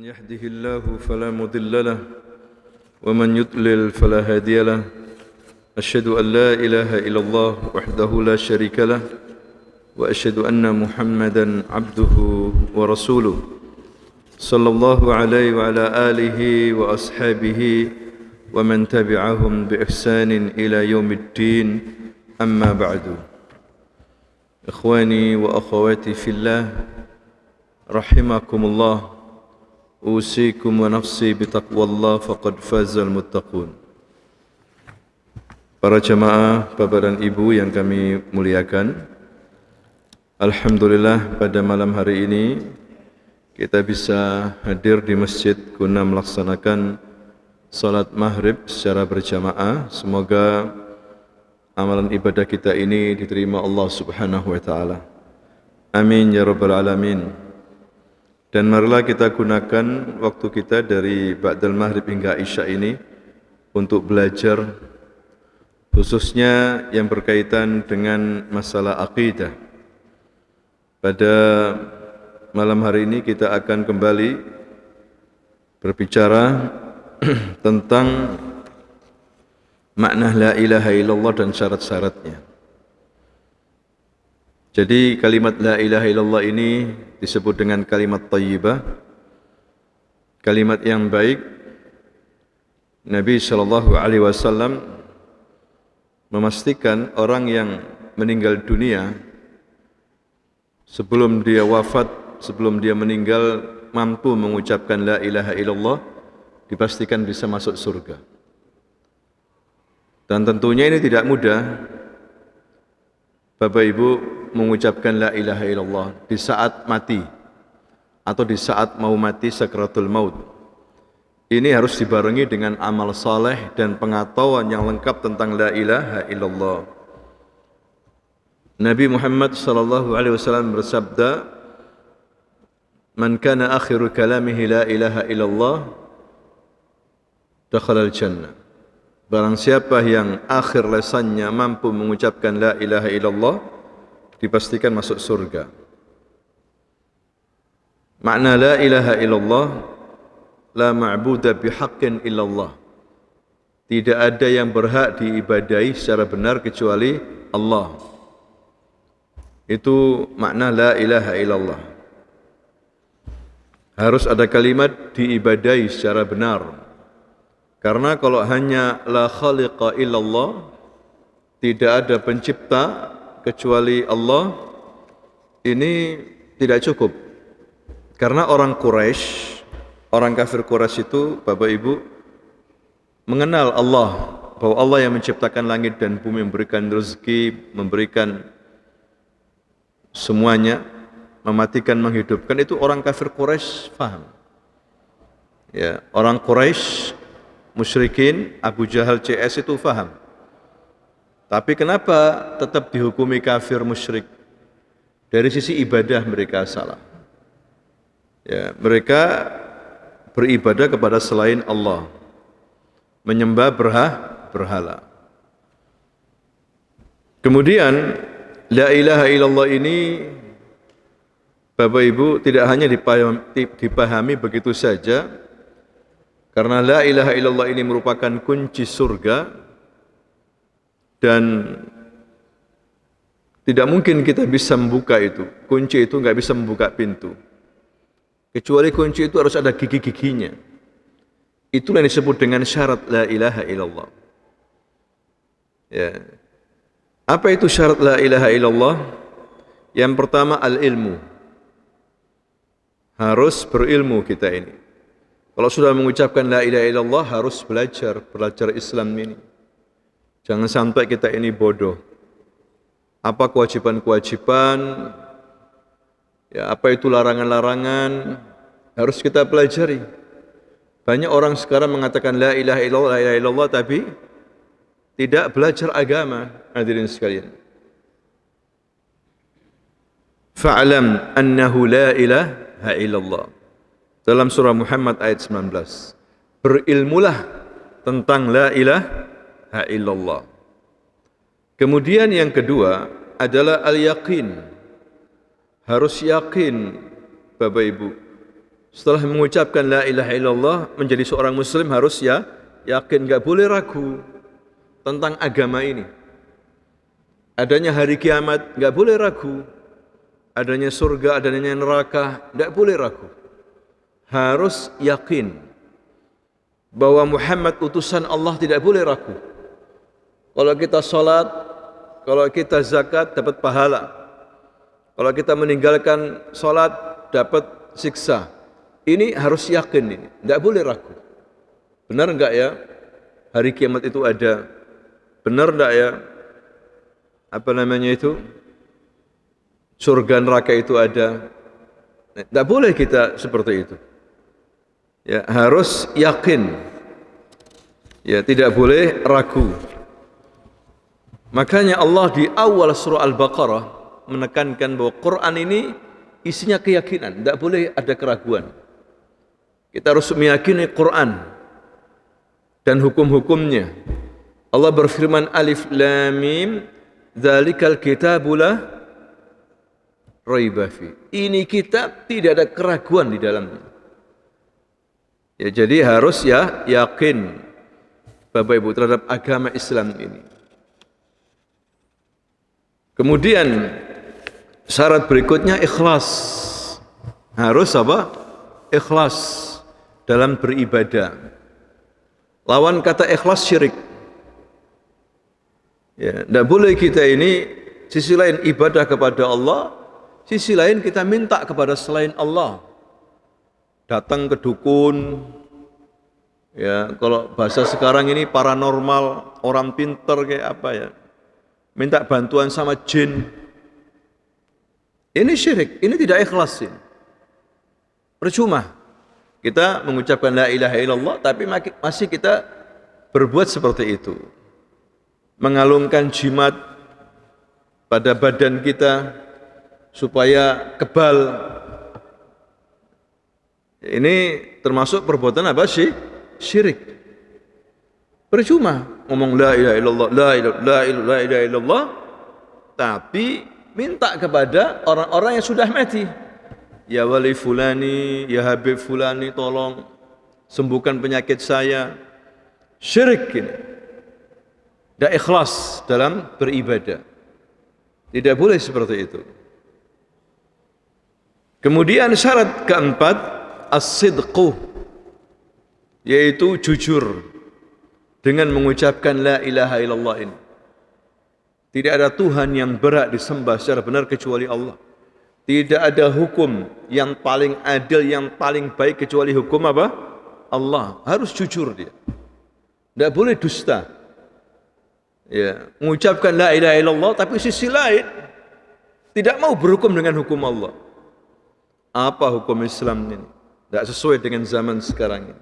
يهده الله فلا مضل له ومن يضلل فلا هادي له أشهد أن لا إله إلا الله وحده لا شريك له وأشهد أن محمدا عبده ورسوله صلى الله عليه وعلى آله وأصحابه ومن تبعهم بإحسان إلى يوم الدين أما بعد إخواني وأخواتي في الله رحمكم الله أوصيكم ونفسي بتقوى الله فقد فاز المتقون. Para jamaah Bapak dan Ibu yang kami muliakan, alhamdulillah pada malam hari ini kita bisa hadir di masjid guna melaksanakan salat maghrib secara berjamaah. Semoga amalan ibadah kita ini diterima Allah Subhanahu wa taala. Amin ya rabbal alamin. Dan marilah kita gunakan waktu kita dari ba'dal maghrib hingga isya ini untuk belajar khususnya yang berkaitan dengan masalah akidah. Pada malam hari ini kita akan kembali berbicara tentang makna la ilaha illallah dan syarat-syaratnya. Jadi kalimat la ilaha illallah ini disebut dengan kalimat thayyibah, kalimat yang baik. Nabi SAW memastikan orang yang meninggal dunia sebelum dia wafat, sebelum dia meninggal mampu mengucapkan la ilaha illallah, dipastikan bisa masuk surga. Dan tentunya ini tidak mudah Bapak Ibu mengucapkan la ilaha illallah di saat mati atau di saat mau mati sakratul maut. Ini harus dibarengi dengan amal saleh dan pengetahuan yang lengkap tentang la ilaha illallah. Nabi Muhammad sallallahu alaihi wasallam bersabda, "Man kana akhiru kalamihi la ilaha illallah dakhala al-jannah." Barang siapa yang akhir lesannya mampu mengucapkan la ilaha illallah, dipastikan masuk surga. Makna la ilaha illallah, la ma'buda bihaqqin illallah. Tidak ada yang berhak diibadahi secara benar kecuali Allah. Itu makna la ilaha illallah. Harus ada kalimat diibadahi secara benar. Karena kalau hanya la khaliqa illallah, tidak ada pencipta kecuali Allah, ini tidak cukup. Karena orang Quraisy, orang kafir Quraisy itu Bapak Ibu mengenal Allah, bahwa Allah yang menciptakan langit dan bumi, memberikan rezeki, memberikan semuanya, mematikan, menghidupkan. Itu orang kafir Quraisy faham. Ya, orang Quraisy musyrikin, Abu Jahal CS itu faham. Tapi kenapa tetap dihukumi kafir musyrik? Dari sisi ibadah mereka salah. Ya, mereka beribadah kepada selain Allah, menyembah berhala. Kemudian la ilaha illallah ini Bapak Ibu tidak hanya dipahami begitu saja. Karena la ilaha illallah ini merupakan kunci surga dan tidak mungkin kita bisa membuka itu. Kunci itu enggak bisa membuka pintu. Kecuali kunci itu harus ada gigi-giginya. Itulah yang disebut dengan syarat la ilaha illallah. Ya. Apa itu syarat la ilaha illallah? Yang pertama al-ilmu. Harus berilmu kita ini. Kalau sudah mengucapkan la ilaha illallah harus belajar Islam ini. Jangan sampai kita ini bodoh. Apa kewajiban-kewajiban, ya apa itu larangan-larangan, harus kita pelajari. Banyak orang sekarang mengatakan la ilaha illallah tapi tidak belajar agama. Hadirin sekalian. Fa'lam annahu la ilaha illallah. Dalam surah Muhammad ayat 19. Berilmulah tentang la ilaha illallah. Kemudian yang kedua adalah al-yaqin. Harus yakin Bapak Ibu Setelah mengucapkan la ilaha illallah, menjadi seorang muslim harus yakin, enggak boleh ragu tentang agama ini. Adanya hari kiamat, enggak boleh ragu. Adanya surga, adanya neraka, enggak boleh ragu. Harus yakin bahwa Muhammad utusan Allah, tidak boleh ragu. Kalau kita salat, kalau kita zakat dapat pahala. Kalau kita meninggalkan salat dapat siksa. Ini harus yakin, ini tidak boleh ragu. Benar enggak ya hari kiamat itu ada? Benar enggak ya surga neraka itu ada? Tidak boleh kita seperti itu. Ya, harus yakin. Ya, tidak boleh ragu. Makanya Allah di awal surah Al-Baqarah menekankan bahwa Quran ini isinya keyakinan, tidak boleh ada keraguan. Kita harus meyakini Quran dan hukum-hukumnya. Allah berfirman, Alif Lam Mim, dzalikal kitabu la raiba fi. Ini kitab tidak ada keraguan di dalamnya. Ya, jadi harus yakin Bapak Ibu terhadap agama Islam ini. Kemudian syarat berikutnya ikhlas. Harus apa? Ikhlas dalam beribadah. Lawan kata ikhlas syirik. Ya, tidak boleh kita ini sisi lain ibadah kepada Allah, sisi lain kita minta kepada selain Allah. Datang ke dukun, ya kalau bahasa sekarang ini paranormal, orang pinter kayak apa ya, minta bantuan sama jin. Ini syirik, ini tidak ikhlas ini. Percuma kita mengucapkan la ilaha illallah tapi masih kita berbuat seperti itu. Mengalungkan jimat pada badan kita supaya kebal. Ini termasuk perbuatan apa sih? Syirik. Percuma ngomong la ilaha illallah, la ilaha illallah tapi minta kepada orang-orang yang sudah mati. Ya wali fulani, ya habib fulani, tolong sembuhkan penyakit saya. Syirik ini. Tidak ikhlas dalam beribadah. Tidak boleh seperti itu. Kemudian syarat keempat, as-sidqu, yaitu jujur dengan mengucapkan la ilaha illallah ini. Tidak ada Tuhan yang berhak disembah secara benar kecuali Allah. Tidak ada hukum yang paling adil, yang paling baik kecuali hukum apa? Allah. Harus jujur dia. Tidak boleh dusta. Ya, mengucapkan la ilaha illallah tapi sisi lain tidak mau berhukum dengan hukum Allah. Apa hukum Islam ini? Tidak sesuai dengan zaman sekarang ini.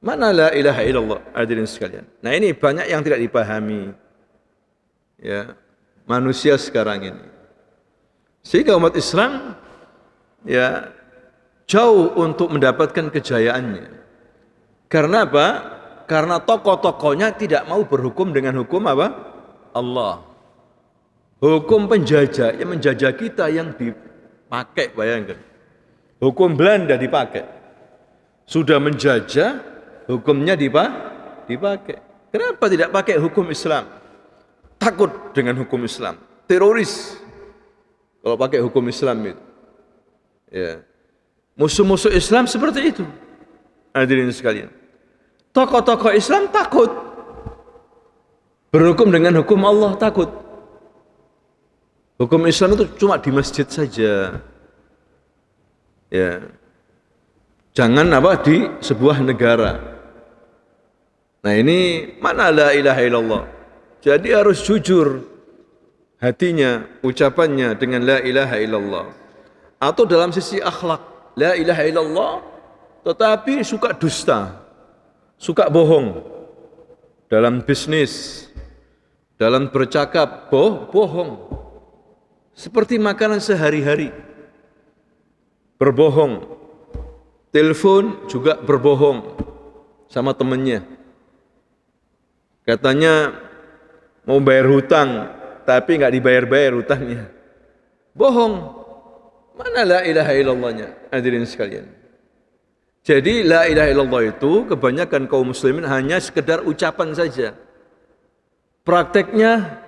Mana la ilaha illallah, hadirin sekalian. Nah, ini banyak yang tidak dipahami. Ya, manusia sekarang ini. Sehingga umat Islam ya jauh untuk mendapatkan kejayaannya. Karena apa? Karena tokoh-tokohnya tidak mau berhukum dengan hukum apa? Allah. Hukum penjajah yang menjajah kita yang dipakai, bayangkan. Hukum Belanda dipakai. Sudah menjajah, hukumnya dipakai. Kenapa tidak pakai hukum Islam? Takut dengan hukum Islam. Teroris. Kalau pakai hukum Islam itu, ya, musuh-musuh Islam seperti itu. Hadirin sekalian, tokoh-tokoh Islam takut berhukum dengan hukum Allah, takut. Hukum Islam itu cuma di masjid saja, ya. Jangan apa di sebuah negara. Nah, ini mana la ilaha illallah. Jadi harus jujur hatinya, ucapannya dengan la ilaha illallah. Atau dalam sisi akhlak, la ilaha illallah tetapi suka dusta, suka bohong. Dalam bisnis, dalam bercakap, bohong. Seperti makanan sehari-hari. Berbohong. Telepon juga berbohong sama temannya. Katanya mau bayar hutang, tapi enggak dibayar-bayar hutangnya. Bohong. Mana la ilaha illallahnya? Hadirin sekalian. Jadi la ilaha illallah itu kebanyakan kaum muslimin hanya sekedar ucapan saja. Prakteknya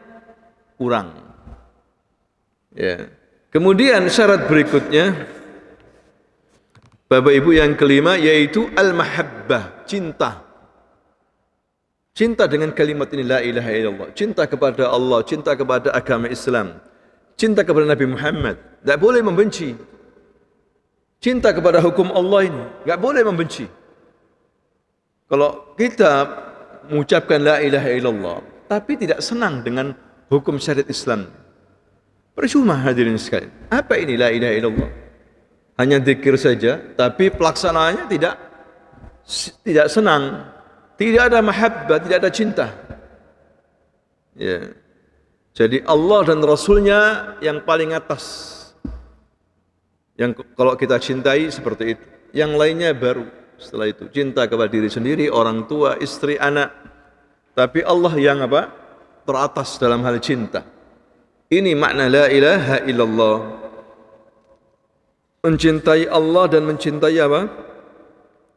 kurang. Ya. Kemudian syarat berikutnya, Bapak Ibu, yang kelima yaitu al-mahabbah, cinta. Cinta dengan kalimat ini la ilaha illallah. Cinta kepada Allah, cinta kepada agama Islam, cinta kepada Nabi Muhammad. Tidak boleh membenci. Cinta kepada hukum Allah ini, enggak boleh membenci. Kalau kita mengucapkan la ilaha illallah, tapi tidak senang dengan hukum syariat Islam, percuma hadirin sekalian. Apa ini la ilaha illallah? Hanya zikir saja, tapi pelaksanaannya tidak senang, tidak ada mahabbah, tidak ada cinta. Ya. Jadi Allah dan Rasulnya yang paling atas. Yang kalau kita cintai seperti itu. Yang lainnya baru setelah itu. Cinta kepada diri sendiri, orang tua, istri, anak. Tapi Allah yang apa? Teratas dalam hal cinta. Ini makna la ilaha illallah. Mencintai Allah dan mencintai apa?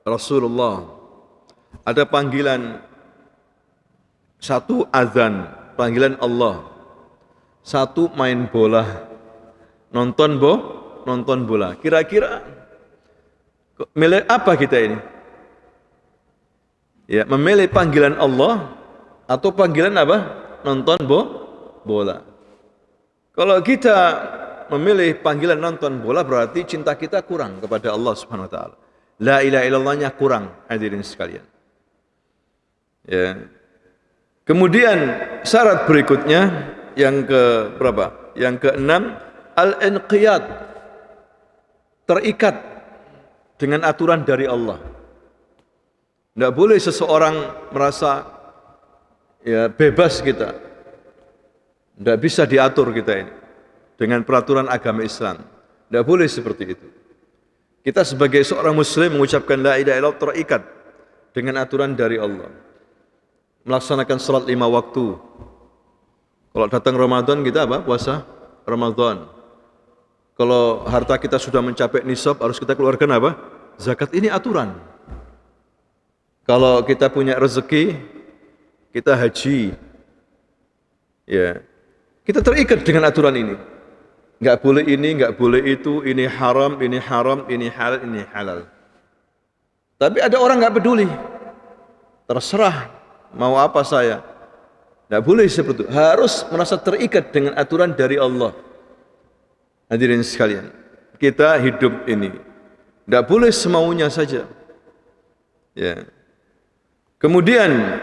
Rasulullah. Ada panggilan. Satu azan, panggilan Allah. Satu main bola. Nonton bola. Kira-kira milih apa kita ini? Ya, memilih panggilan Allah atau panggilan apa? Nonton bola. Kalau kita memilih panggilan nonton bola, berarti cinta kita kurang kepada Allah Subhanahu wa taala. La ilaha illallahnya kurang, hadirin sekalian. Ya. Kemudian syarat berikutnya yang ke berapa? Yang keenam, al-inqiyad. Terikat dengan aturan dari Allah. Tidak boleh seseorang merasa ya bebas kita. Tidak bisa diatur kita ini dengan peraturan agama Islam. Tidak boleh seperti itu. Kita sebagai seorang muslim mengucapkan la ilaha illallah terikat dengan aturan dari Allah. Melaksanakan salat 5 waktu. Kalau datang Ramadan kita apa? Puasa Ramadan. Kalau harta kita sudah mencapai nisab, harus kita keluarkan apa? Zakat. Ini aturan. Kalau kita punya rezeki, kita haji. Ya. Kita terikat dengan aturan ini. Enggak boleh ini, enggak boleh itu, ini haram, ini halal, ini halal. Tapi ada orang enggak peduli. Terserah mau apa saya. Enggak boleh seperti itu. Harus merasa terikat dengan aturan dari Allah. Hadirin sekalian, kita hidup ini tidak boleh semaunya saja. Ya. Kemudian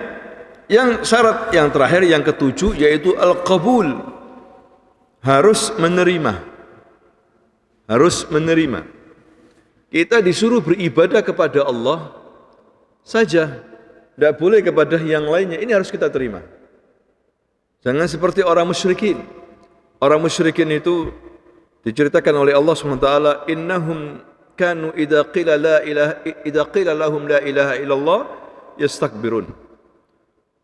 yang syarat yang terakhir, yang ketujuh, yaitu al-qabul. Harus menerima. Harus menerima. Kita disuruh beribadah kepada Allah saja, tidak boleh kepada yang lainnya. Ini harus kita terima. Jangan seperti orang musyrikin. Orang musyrikin itu diceritakan oleh Allah SWT, innahum kanu idza qila lahum la ilaha illallah yastakbirun.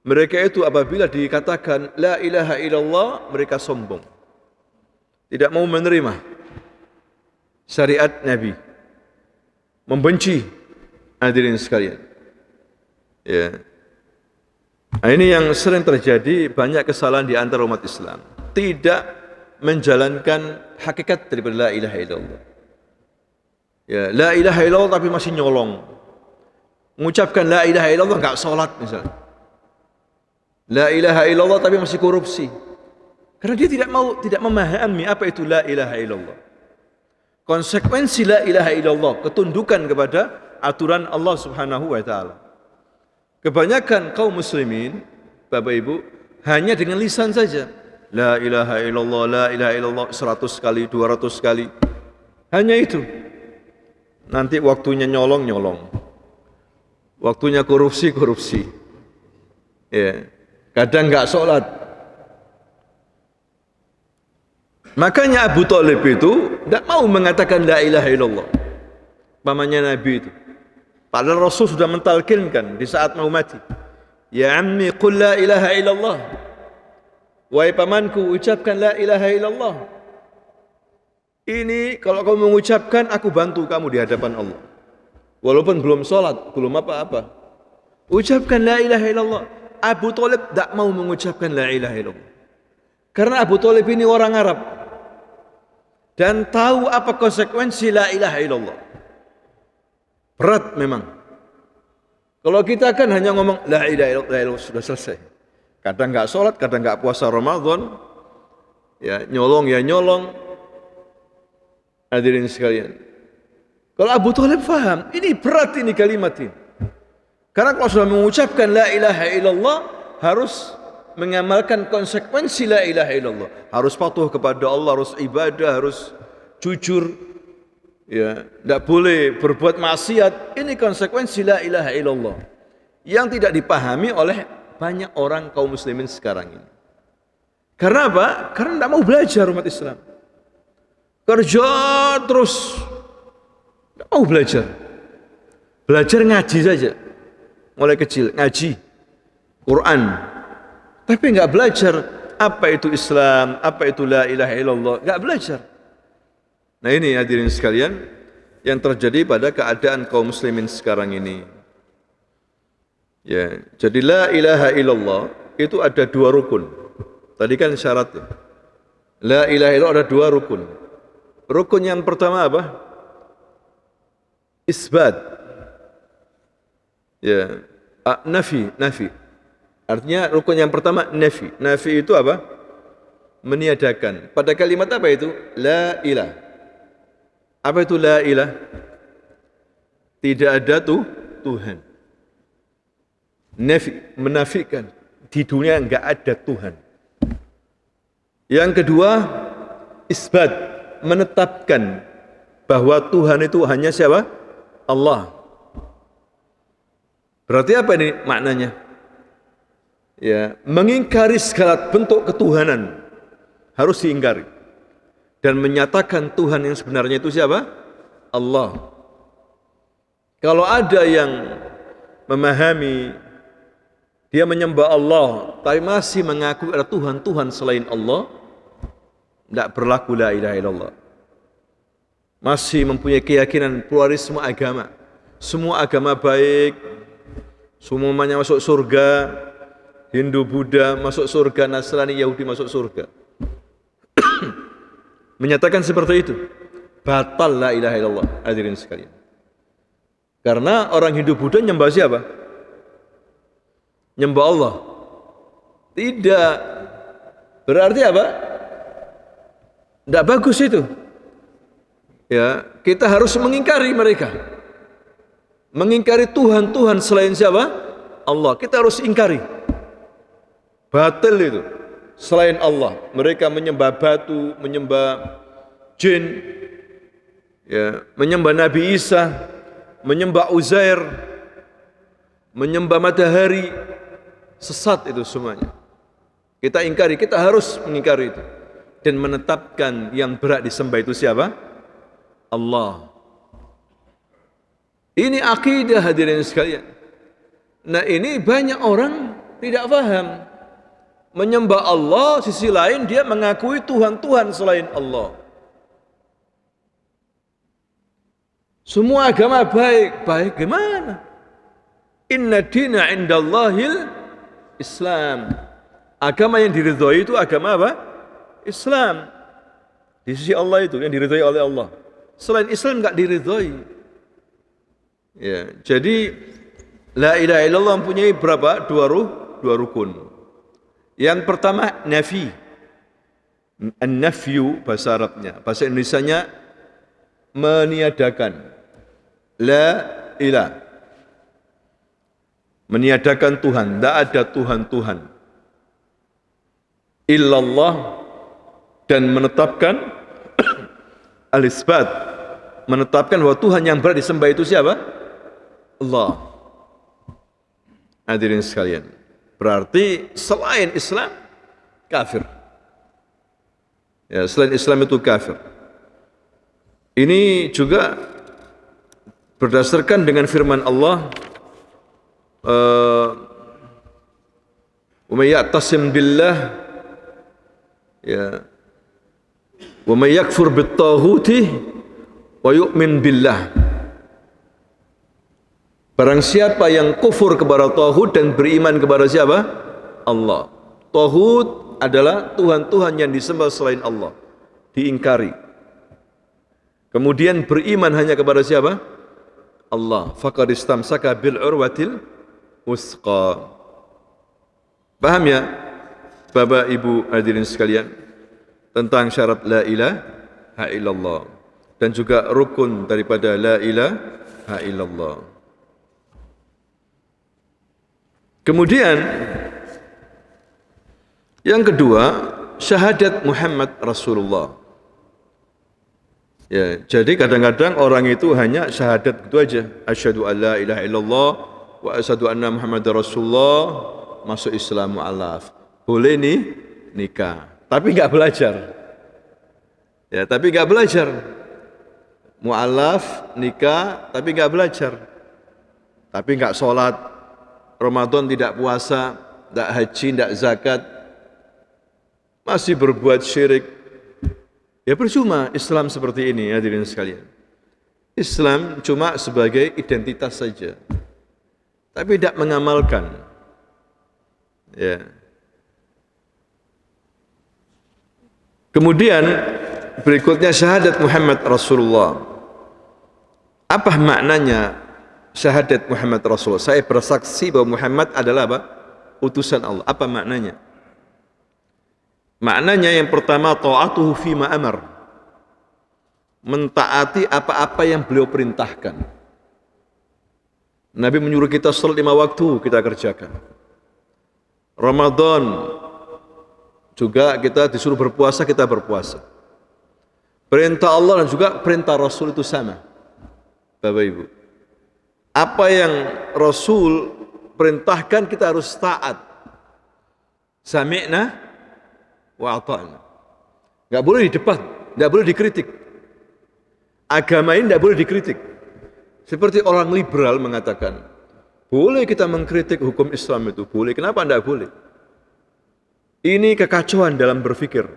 Mereka itu apabila dikatakan la ilaha illallah, mereka sombong. Tidak mau menerima syariat Nabi. Membenci, hadirin sekalian. Ya. Nah, ini yang sering terjadi, banyak kesalahan di antara umat Islam. Tidak menjalankan hakikat daripada la ilaha illallah. Ya, la ilaha illallah tapi masih nyolong. Mengucapkan la ilaha illallah enggak salat misalnya. La ilaha illallah tapi masih korupsi. Karena dia tidak memahami apa itu la ilaha illallah. Konsekuensi la ilaha illallah, ketundukan kepada aturan Allah Subhanahu wa taala. Kebanyakan kaum muslimin, Bapak Ibu, hanya dengan lisan saja. La ilaha illallah 100 kali, 200 kali. Hanya itu. Nanti waktunya nyolong. Waktunya korupsi. Ya. Kadang enggak sholat. Makanya Abu Thalib itu tidak mau mengatakan la ilaha illallah. Pamannya Nabi itu. Padahal Rasul sudah mentalkinkan di saat mau mati. Ya ammi qul la ilaha illallah. Wahai pamanku, ucapkan la ilaha illallah. Ini kalau kamu mengucapkan, aku bantu kamu di hadapan Allah. Walaupun belum sholat, belum apa-apa. Ucapkan la ilaha illallah. Abu Thalib tak mau mengucapkan la ilaha illallah. Karena Abu Thalib ini orang Arab. Dan tahu apa konsekuensi la ilaha illallah. Berat memang. Kalau kita kan hanya ngomong la ilaha illallah sudah selesai. Kadang enggak sholat, kadang enggak puasa Ramadan. Ya, nyolong ya nyolong. Hadirin sekalian. Kalau Abu Thalib faham, ini berat ini kalimat ini. Karena kalau sudah mengucapkan la ilaha illallah, harus mengamalkan konsekuensi la ilaha illallah. Harus patuh kepada Allah, harus ibadah, harus jujur. Ya, tidak boleh berbuat maksiat. Ini konsekuensi la ilaha illallah yang tidak dipahami oleh banyak orang kaum muslimin sekarang ini. Karena apa? Karena tidak mau belajar umat Islam. Kerja terus, tidak mau belajar. Belajar ngaji saja. Mulai kecil ngaji Quran, tapi enggak belajar apa itu Islam, apa itu la ilaha illallah, enggak belajar. Nah ini hadirin sekalian yang terjadi pada keadaan kaum muslimin sekarang ini. Ya, jadi la ilaha illallah itu ada dua rukun. Tadi kan syaratnya. La ilaha illallah ada dua rukun. Rukun yang pertama apa? Isbat. Ya, nafi. Artinya rukun yang pertama nafi. Nafi itu apa? Meniadakan. Pada kalimat apa itu? La ilah. Apa itu la ilah? Tidak ada Tuhan. Nafi, menafikan. Di dunia enggak ada Tuhan. Yang kedua, isbat, menetapkan bahwa Tuhan itu hanya siapa? Allah. Berarti apa ini maknanya? Ya, mengingkari segala bentuk ketuhanan harus diingkari dan menyatakan Tuhan yang sebenarnya itu siapa? Allah. Kalau ada yang memahami dia menyembah Allah tapi masih mengaku ada Tuhan selain Allah, tidak berlaku la ilaha illallah. Masih mempunyai keyakinan pluralisme agama. Semua agama baik, semuanya masuk surga, Hindu, Buddha masuk surga, Nasrani, Yahudi masuk surga. Menyatakan seperti itu, batal la ilaha illallah, hadirin sekalian. Karena orang Hindu, Buddha nyembah siapa? Nyembah Allah. Tidak. Berarti apa? Tidak bagus itu. Ya, kita harus mengingkari mereka. Mengingkari Tuhan selain siapa? Allah. Kita harus ingkari. Batil itu. Selain Allah, mereka menyembah batu, menyembah jin, ya, menyembah Nabi Isa, menyembah Uzair, menyembah matahari, sesat itu semuanya. Kita ingkari, kita harus mengingkari itu dan menetapkan yang berhak disembah itu siapa? Allah. Ini akidah hadirin sekalian. Nah ini banyak orang tidak paham. Menyembah Allah, sisi lain dia mengakui Tuhan selain Allah. Semua agama baik. Baik gimana? Inna dina indallahil Islam. Agama yang diridhoi itu agama apa? Islam. Di sisi Allah itu yang diridhoi oleh Allah. Selain Islam enggak diridhoi. Ya, jadi la ilaha illallah mempunyai berapa? Dua rukun. Yang pertama nafi. An-nafyu bahasa Arabnya, bahasa Indonesianya meniadakan. La ilah. Meniadakan Tuhan, tidak ada Tuhan illallah, dan menetapkan al-isbat, menetapkan bahwa Tuhan yang berhak disembah itu siapa? Allah. Hadirin sekalian, berarti selain Islam kafir. Ya, selain Islam itu kafir. Ini juga berdasarkan dengan firman Allah, wa may ya'tasim billah, ya, wa may yakfur bit-taghuti wa yu'min billah. Barang siapa yang kufur kepada tauhid dan beriman kepada siapa? Allah. Tauhid adalah Tuhan-Tuhan yang disembah selain Allah, diingkari. Kemudian beriman hanya kepada siapa? Allah. Faqad istamsaka bil urwatil wusqa. Paham ya, Bapak Ibu hadirin sekalian, tentang syarat la ilaha illallah dan juga rukun daripada la ilaha illallah. Kemudian yang kedua, syahadat Muhammad Rasulullah. Ya, jadi kadang-kadang orang itu hanya syahadat gitu aja. Asyhadu an la ilaha illallah wa asyhadu anna Muhammadar Rasulullah, masuk Islam mu'alaf. Boleh nih nikah, tapi enggak belajar. Ya, tapi enggak belajar. Mu'alaf nikah tapi enggak belajar. Tapi enggak sholat, Ramadan tidak puasa, enggak haji, enggak zakat. Masih berbuat syirik. Ya percuma Islam seperti ini, hadirin sekalian. Islam cuma sebagai identitas saja, tapi tidak mengamalkan. Ya. Kemudian berikutnya syahadat Muhammad Rasulullah. Apa maknanya syahadat Muhammad Rasulullah? Saya bersaksi bahwa Muhammad adalah apa? Utusan Allah. Apa maknanya? Maknanya yang pertama, ta'atuhu fima amar. Mentaati apa-apa yang beliau perintahkan. Nabi menyuruh kita salat 5 waktu, kita kerjakan. Ramadan juga kita disuruh berpuasa, kita berpuasa. Perintah Allah dan juga perintah Rasul itu sama, Bapak Ibu. Apa yang Rasul perintahkan kita harus taat. Sami'na wa ata'na. Enggak boleh didebat, enggak boleh dikritik. Agama ini enggak boleh dikritik. Seperti orang liberal mengatakan, boleh kita mengkritik hukum Islam itu, boleh. Kenapa enggak boleh? Ini kekacauan dalam berpikir.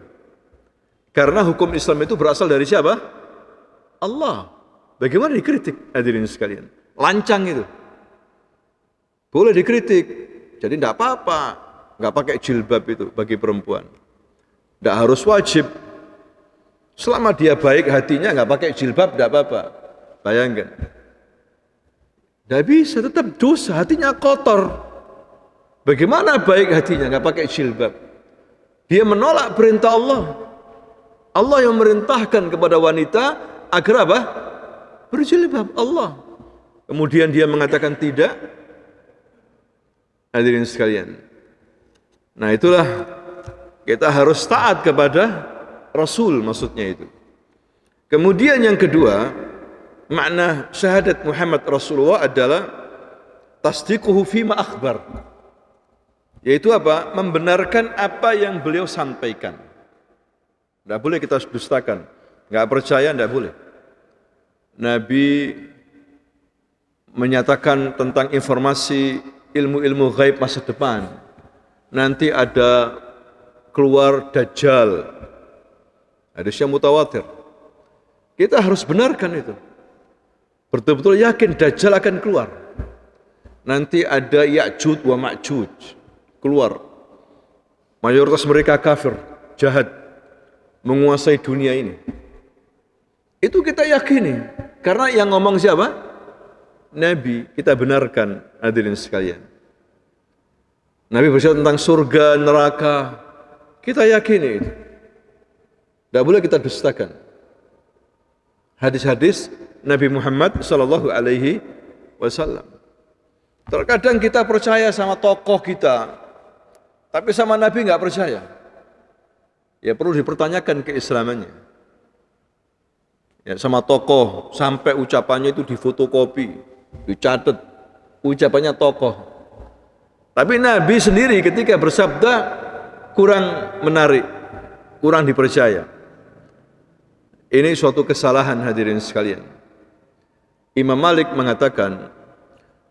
Karena hukum Islam itu berasal dari siapa? Allah. Bagaimana dikritik, hadirin sekalian? Lancang itu. Boleh dikritik. Jadi enggak apa-apa. Enggak pakai jilbab itu bagi perempuan. Enggak harus wajib. Selama dia baik hatinya enggak pakai jilbab enggak apa-apa. Bayangkan. Enggak bisa, tetap dosa, hatinya kotor. Bagaimana baik hatinya enggak pakai jilbab? Dia menolak perintah Allah. Allah yang merintahkan kepada wanita agar apa? Berjilbab, Allah. Kemudian dia mengatakan tidak. Hadirin sekalian. Nah, itulah kita harus taat kepada Rasul, maksudnya itu. Kemudian yang kedua, makna syahadat Muhammad Rasulullah adalah tasdiquhu fima akhbar. Yaitu apa? Membenarkan apa yang beliau sampaikan. Tidak boleh kita dustakan. Enggak percaya, tidak boleh. Nabi menyatakan tentang informasi ilmu-ilmu gaib masa depan. Nanti ada keluar Dajjal. Hadisnya mutawatir. Kita harus benarkan itu. Betul-betul yakin Dajjal akan keluar. Nanti ada Ya'juj wa Ma'juj keluar. Mayoritas mereka kafir, jahat, menguasai dunia ini. Itu kita yakini. Karena yang ngomong siapa? Nabi. Kita benarkan, hadirin sekalian. Nabi berbicara tentang surga, neraka. Kita yakini itu. Tidak boleh kita dustakan. Hadis-hadis Nabi Muhammad sallallahu alaihi wasallam. Terkadang kita percaya sama tokoh kita, tapi sama Nabi enggak percaya. Ya perlu dipertanyakan keislamannya. Ya, sama tokoh sampai ucapannya itu difotokopi, dicatat, ucapannya tokoh. Tapi Nabi sendiri ketika bersabda kurang menarik, kurang dipercaya. Ini suatu kesalahan, hadirin sekalian. Imam Malik mengatakan,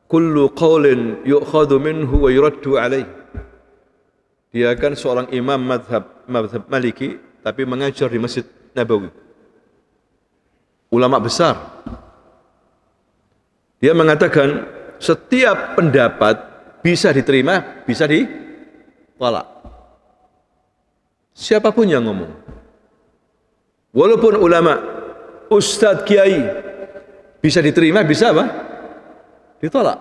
kullu qaulin yu'khadhu minhu wa yuraddu alaih. Dia kan seorang imam madhab Maliki, tapi mengajar di Masjid Nabawi. Ulama besar. Dia mengatakan, setiap pendapat bisa diterima, bisa ditolak. Siapapun yang ngomong. Walaupun ulama, ustadz, kiai, bisa diterima, bisa apa? Ditolak.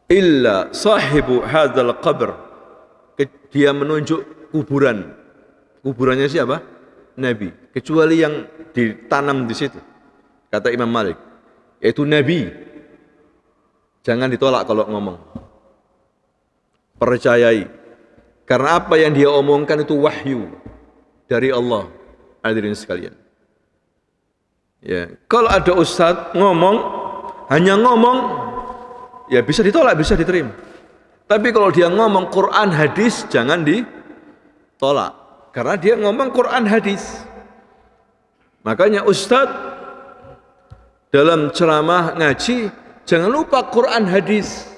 Illa sahibu hadzal qabr. Dia menunjuk kuburan. Kuburannya siapa? Nabi. Kecuali yang ditanam di situ. Kata Imam Malik, yaitu Nabi. Jangan ditolak kalau ngomong. Percayai. Karena apa yang dia omongkan itu wahyu dari Allah. Hadirin sekalian. Ya, kalau ada ustadz ngomong, hanya ngomong, ya bisa ditolak, bisa diterima. Tapi kalau dia ngomong Quran hadis, jangan ditolak. Karena dia ngomong Quran hadis. Makanya ustadz dalam ceramah ngaji, jangan lupa Quran hadis.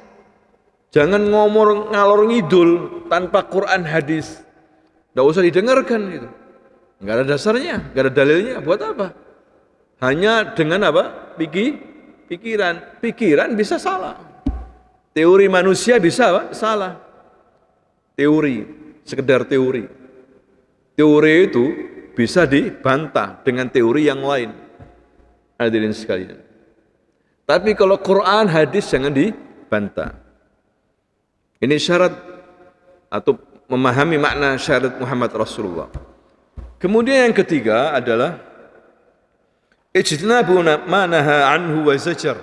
Jangan ngomong ngalor ngidul tanpa Quran hadis. Tidak usah didengarkan gitu. Nggak ada dasarnya, nggak ada dalilnya. Buat apa? Hanya dengan apa? Pikiran. Pikiran bisa salah. Teori manusia bisa apa? Salah. Teori, sekedar teori. Teori itu bisa dibantah dengan teori yang lain. Hadirin sekalian. Tapi kalau Quran hadis jangan dibantah. Ini syarat atau memahami makna syarat Muhammad Rasulullah. Kemudian yang ketiga adalah ijtinabu ma naha anhu wa zajar.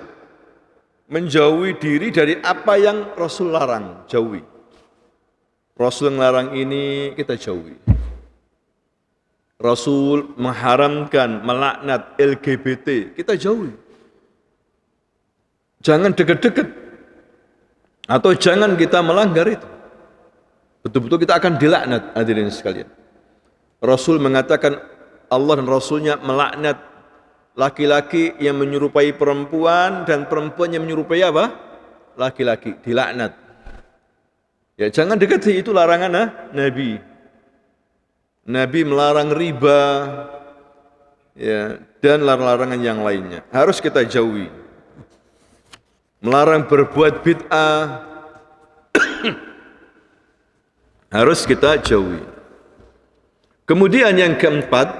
Menjauhi diri dari apa yang Rasul larang, jauhi. Rasul larang ini kita jauhi. Rasul mengharamkan melaknat LGBT, kita jauhi. Jangan dekat-dekat. Atau jangan kita melanggar itu. Betul-betul kita akan dilaknat, hadirin sekalian. Rasul mengatakan Allah dan Rasulnya melaknat laki-laki yang menyerupai perempuan dan perempuan yang menyerupai apa? Laki-laki, dilaknat. Ya jangan dekati, itu larangan Nabi. Nabi melarang riba, ya, dan larangan yang lainnya. Harus kita jauhi. Melarang berbuat bid'ah, harus kita jauhi. Kemudian yang keempat,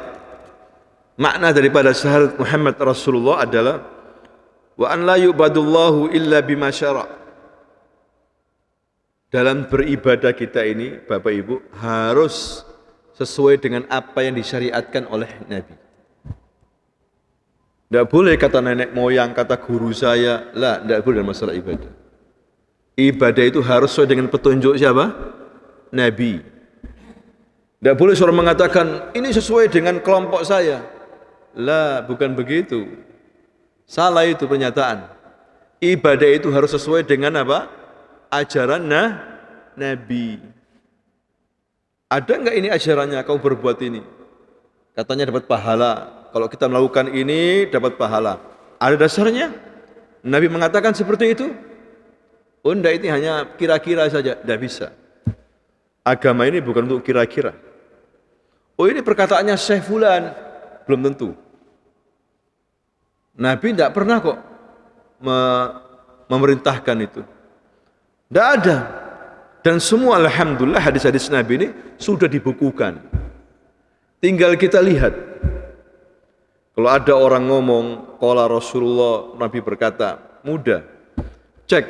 makna daripada syahadat Muhammad Rasulullah adalah wa an la yu'badullahu illa bima syara'. Dalam beribadah kita ini, Bapak Ibu, harus sesuai dengan apa yang disyariatkan oleh Nabi. Tidak boleh kata nenek moyang, kata guru saya, lah, tidak boleh dalam masalah ibadah. Ibadah itu harus sesuai dengan petunjuk siapa? Nabi. Tidak boleh seorang mengatakan, ini sesuai dengan kelompok saya. Lah, bukan begitu. Salah itu pernyataan. Ibadah itu harus sesuai dengan apa? Ajaran Nabi. Ada enggak ini ajarannya, kau berbuat ini? Katanya dapat pahala. Kalau kita melakukan ini dapat pahala. Ada dasarnya? Nabi mengatakan seperti itu? Oh enggak, ini hanya kira-kira saja. Tidak bisa. Agama ini bukan untuk kira-kira. Oh ini perkataannya Syekh Fulan. Belum tentu. Nabi tidak pernah kok memerintahkan itu. Tidak ada. Dan semua alhamdulillah hadis-hadis Nabi ini sudah dibukukan. Tinggal kita lihat. Kalau ada orang ngomong, qala Rasulullah, Nabi berkata, mudah. Cek.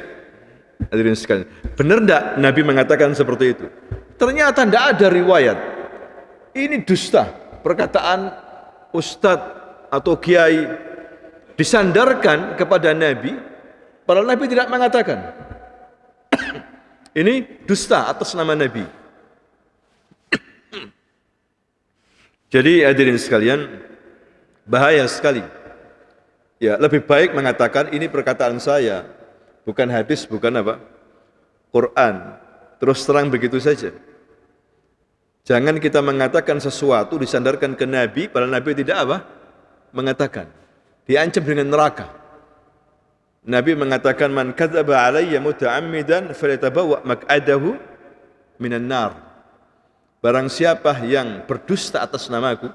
Hadirin sekalian. Benar enggak Nabi mengatakan seperti itu? Ternyata tidak ada riwayat. Ini dusta. Perkataan ustadz atau kiai disandarkan kepada Nabi, padahal Nabi tidak mengatakan. Ini dusta atas nama Nabi. Jadi hadirin sekalian, bahaya sekali. Ya, lebih baik mengatakan ini perkataan saya, bukan hadis, bukan apa? Quran. Terus terang begitu saja. Jangan kita mengatakan sesuatu disandarkan ke Nabi, padahal Nabi tidak apa? Mengatakan. Diancam dengan neraka. Nabi mengatakan man kadzaba alayya muta'ammidan falyatabawwa maq'adahu minan nar. Barang siapa yang berdusta atas namaku,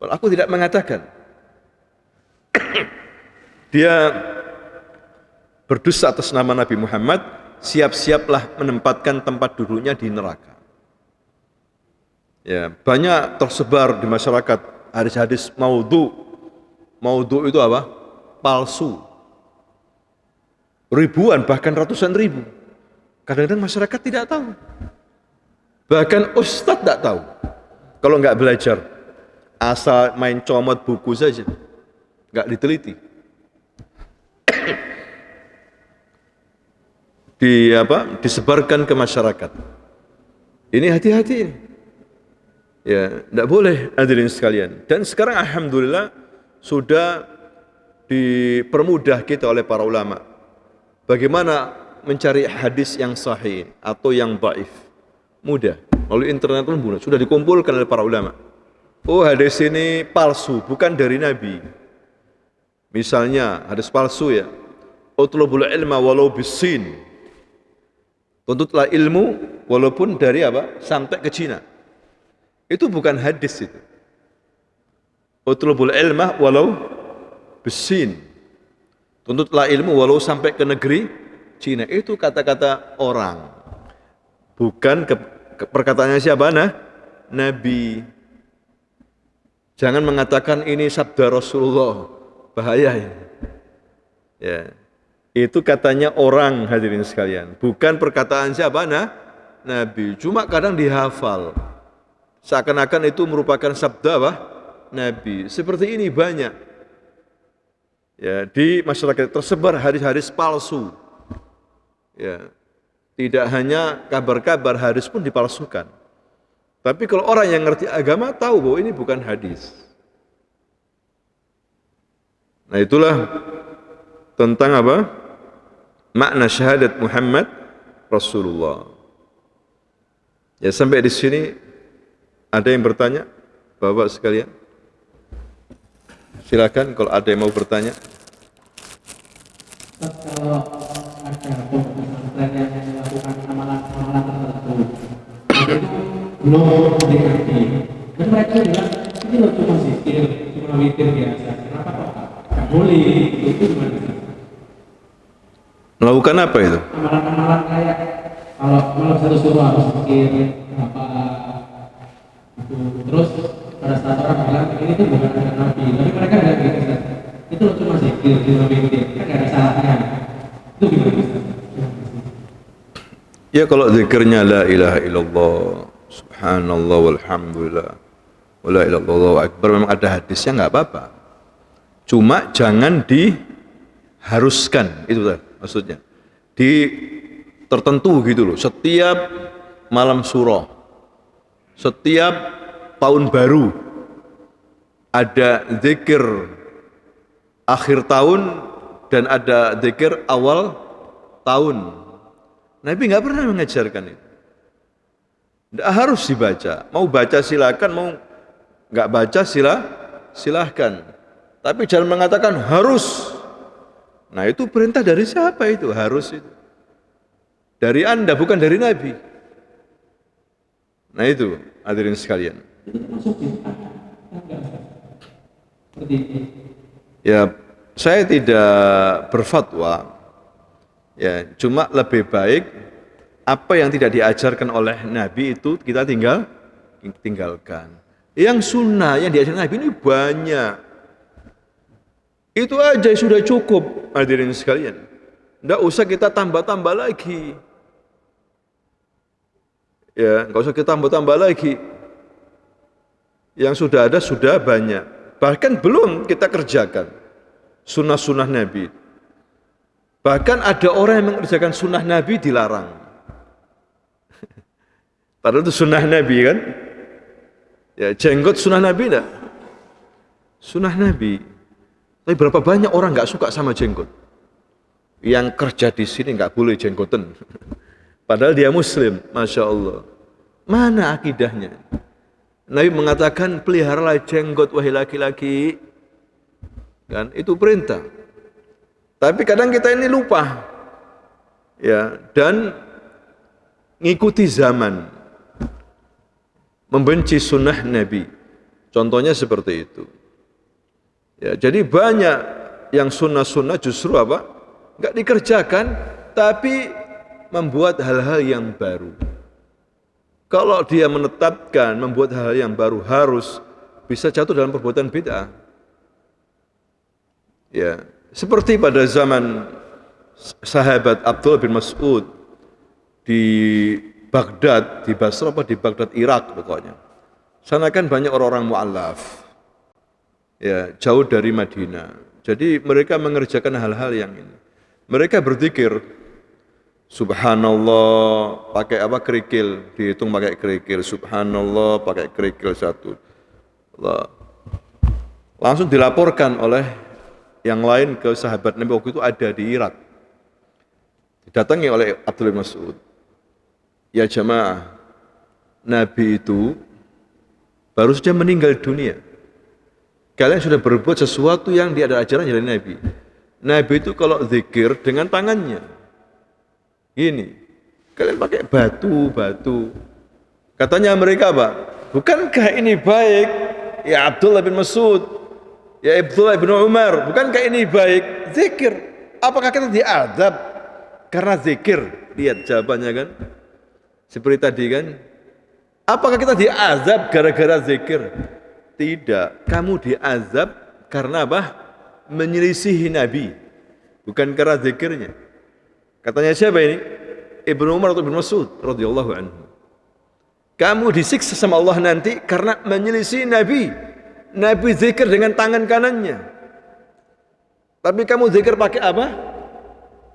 kalau aku tidak mengatakan, dia berdusta atas nama Nabi Muhammad, siap-siaplah menempatkan tempat duduknya di neraka. Ya, banyak tersebar di masyarakat hadis-hadis maudhu. Maudhu itu apa? Palsu. Ribuan, bahkan ratusan ribu. Kadang-kadang masyarakat tidak tahu. Bahkan ustadz tidak tahu. Kalau nggak belajar, asal main comot buku saja, nggak diteliti. Disebarkan ke masyarakat. Ini hati-hati ini. Ya, tidak boleh hadirin sekalian. Dan sekarang alhamdulillah sudah dipermudah kita oleh para ulama. Bagaimana mencari hadis yang sahih atau yang dhaif? Mudah. Melalui internet pun mudah. Sudah dikumpulkan oleh para ulama. Oh, hadis ini palsu, bukan dari Nabi. Misalnya hadis palsu ya. Utlubul ilma walau bisin. Tuntutlah ilmu walaupun dari apa? Sampai ke Cina. Itu bukan hadis itu. Utlubul ilma walau bisin. Tuntutlah ilmu walau sampai ke negeri Cina. Itu kata-kata orang. Bukan perkataannya siapa? Nabi. Jangan mengatakan ini sabda Rasulullah. Bahaya ya. Ya. Itu katanya orang, hadirin sekalian. Bukan perkataan siapa? Nabi. Cuma kadang dihafal. Seakan-akan itu merupakan sabda apa? Nabi. Seperti ini banyak. Ya, di masyarakat tersebar hadis-hadis palsu. Ya. Tidak hanya kabar-kabar, hadis pun dipalsukan. Tapi kalau orang yang ngerti agama tahu bahwa ini bukan hadis. Nah, itulah tentang apa? Makna syahadat Muhammad Rasulullah. Ya, sampai di sini ada yang bertanya? Bapak sekalian? Silakan kalau ada yang mau bertanya. Kalau ada pesantren yang melakukan amalan-amalan tertentu, itu belum mendekati. Dan mereka bilang ini loh cuma zikir, cuma witir biasa. Kenapa kok nggak boleh? Itu gimana? Melakukan apa itu? Amalan-amalan kayak kalau satu suruh harus zikir apa itu. Terus pada saat orang bilang ini tuh bukan ada Nabi, tapi mereka nggak gitu. Itu loh cuma zikir, cuma witir, kan nggak ada salahnya. Itu gimana? Ya, kalau zikirnya la ilaha illallah, subhanallah walhamdulillah, wa la ilaha illallah akbar, memang ada hadisnya nggak apa-apa. Cuma jangan diharuskan, itu maksudnya. Tertentu gitu loh, setiap malam surah, setiap tahun baru ada zikir akhir tahun dan ada zikir awal tahun. Nabi nggak pernah mengajarkan itu. Nggak harus dibaca. Mau baca silakan, mau nggak baca silahkan. Tapi jangan mengatakan harus. Nah, itu perintah dari siapa itu? Harus itu. Dari Anda, bukan dari Nabi. Nah, itu hadirin sekalian. Ya, saya tidak berfatwa. Ya, cuma lebih baik apa yang tidak diajarkan oleh Nabi itu kita tinggalkan. Yang sunnah yang diajarkan Nabi ini banyak. Itu aja sudah cukup, hadirin sekalian. Tidak usah kita tambah-tambah lagi. Ya, nggak usah kita tambah-tambah lagi. Yang sudah ada sudah banyak. Bahkan belum kita kerjakan sunnah-sunnah Nabi. Bahkan ada orang yang mengerjakan sunnah Nabi dilarang. Padahal itu sunnah Nabi kan? Ya, jenggot sunnah Nabi enggak? Sunnah Nabi. Tapi berapa banyak orang enggak suka sama jenggot? Yang kerja di sini enggak boleh jenggoten. Padahal dia muslim, Masya Allah. Mana akidahnya? Nabi mengatakan peliharalah jenggot wahai laki-laki. Kan? Itu perintah. Tapi kadang kita ini lupa, ya, dan ngikuti zaman, membenci sunnah Nabi. Contohnya seperti itu. Ya, jadi banyak yang sunnah-sunnah justru apa? enggak dikerjakan, tapi membuat hal-hal yang baru. Kalau dia menetapkan membuat hal-hal yang baru harus bisa jatuh dalam perbuatan bid'ah. Ya, seperti pada zaman sahabat Abdullah bin Mas'ud di Baghdad, di Basra apa di Baghdad, Irak pokoknya. Sana kan banyak orang-orang mu'allaf. Ya, jauh dari Madinah. Jadi mereka mengerjakan hal-hal yang ini. Mereka berzikir Subhanallah pakai apa kerikil, dihitung pakai kerikil. Subhanallah pakai kerikil satu. Allah. Langsung dilaporkan oleh yang lain ke sahabat Nabi waktu itu ada di Irak. Didatangi oleh Abdullah bin Mas'ud. Ya jamaah, Nabi itu baru saja meninggal dunia. Kalian sudah berbuat sesuatu yang tidak ada ajaran dari Nabi. Nabi itu kalau zikir dengan tangannya. Gini, kalian pakai batu. Katanya mereka apa? Bukankah ini baik? Ya Abdullah bin Mas'ud, ya Abdullah bin Umar, bukankah ini baik? Zikir. Apakah kita diazab karena zikir? Lihat jawabannya kan. Seperti tadi kan. Apakah kita diazab gara-gara zikir? Tidak. Kamu diazab karena apa? Menyelisihi Nabi. Bukan karena zikirnya. Katanya siapa ini? Ibnu Umar atau Ibnu Mas'ud radhiyallahu anhu. Kamu disiksa sama Allah nanti karena menyelisih Nabi. Nabi zikir dengan tangan kanannya. Tapi kamu zikir pakai apa?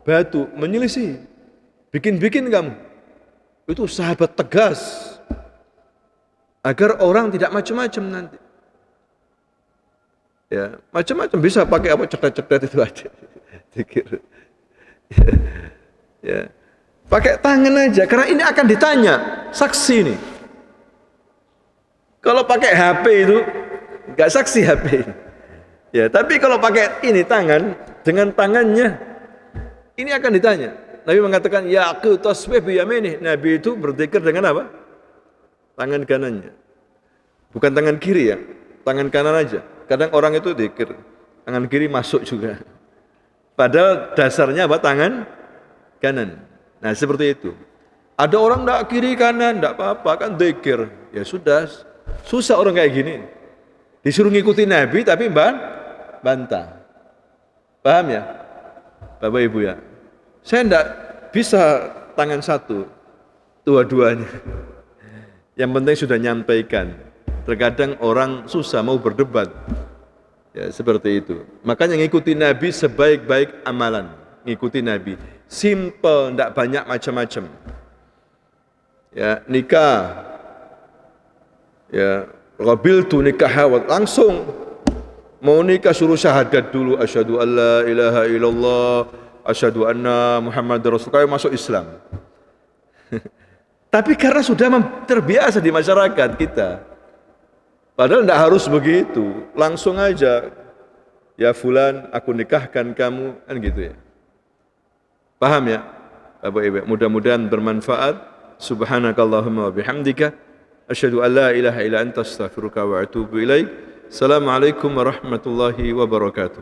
Batu, menyelisih. Bikin-bikin kamu. Itu sahabat tegas. Agar orang tidak macam-macam nanti. Ya, macam-macam bisa pakai apa cetet-cetet itu aja. Zikir. Ya, pakai tangan aja karena ini akan ditanya saksi ini. Kalau pakai HP itu nggak saksi HP ini. Ya, tapi kalau pakai ini tangan dengan tangannya ini akan ditanya. Nabi mengatakan ya aku tasbih bi yaminih. Nabi itu berzikir dengan apa? Tangan kanannya. Bukan tangan kiri ya, tangan kanan aja. Kadang orang itu zikir tangan kiri masuk juga. Padahal dasarnya apa? Tangan kanan. Nah seperti itu. Ada orang enggak kiri kanan, enggak apa-apa kan zikir. Ya sudah, susah orang kayak gini. Disuruh ngikuti Nabi tapi bantah. Paham ya? Bapak Ibu ya. Saya enggak bisa tangan satu, dua-duanya. Yang penting sudah nyampaikan. Terkadang orang susah mau berdebat. Ya seperti itu. Makanya ngikuti Nabi sebaik-baik amalan. Ngikuti Nabi. Simple, tidak banyak macam-macam. Ya, nikah. Ya, qabiltu nikah langsung mau nikah suruh syahadat dulu asyhadu alla ilaha illallah asyhadu anna Muhammadar Rasulullah masuk Islam. Tapi karena sudah terbiasa di masyarakat kita. Padahal tidak harus begitu, langsung aja. Ya fulan, aku nikahkan kamu, kan gitu ya. Paham ya? Bapak Ibu, mudah-mudahan bermanfaat. Subhanakallahumma wa bihamdika asyhadu an la ilaha illa anta astaghfiruka wa atubu ilaik. Assalamualaikum warahmatullahi wabarakatuh.